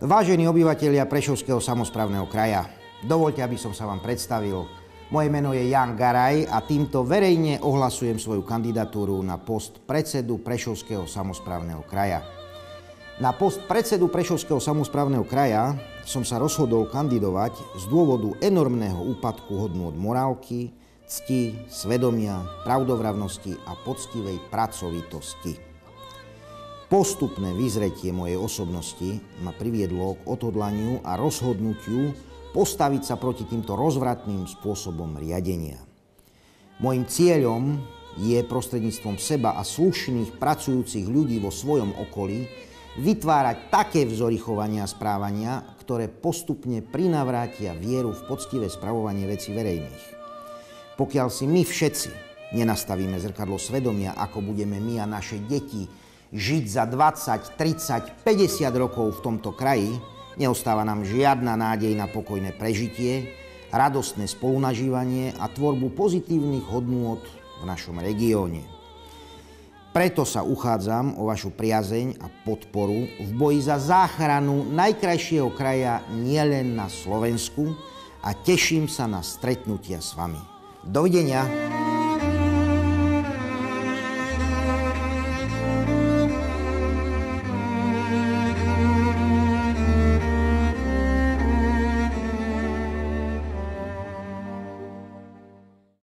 Vážení obyvatelia Prešovského samosprávneho kraja, dovoľte, aby som sa vám predstavil. Moje meno je Jan Garaj a týmto verejne ohlasujem svoju kandidatúru na post predsedu Prešovského samosprávneho kraja. Na post predsedu Prešovského samosprávneho kraja som sa rozhodol kandidovať z dôvodu enormného úpadku hodnôt morálky, cti, svedomia, pravdovravnosti a poctivej pracovitosti. Postupné vyzretie mojej osobnosti ma priviedlo k odhodlaniu a rozhodnutiu postaviť sa proti týmto rozvratným spôsobom riadenia. Mojím cieľom je prostredníctvom seba a slušných pracujúcich ľudí vo svojom okolí vytvárať také vzory chovania a správania, ktoré postupne prinavrátia vieru v poctivé spravovanie vecí verejných. Pokiaľ si my všetci nenastavíme zrkadlo svedomia, ako budeme my a naše deti žiť za 20, 30, 50 rokov v tomto kraji, neostáva nám žiadna nádej na pokojné prežitie, radostné spolunažívanie a tvorbu pozitívnych hodnôt v našom regióne. Preto sa uchádzam o vašu priazeň a podporu v boji za záchranu najkrajšieho kraja nielen na Slovensku a teším sa na stretnutia s vami. Dovidenia.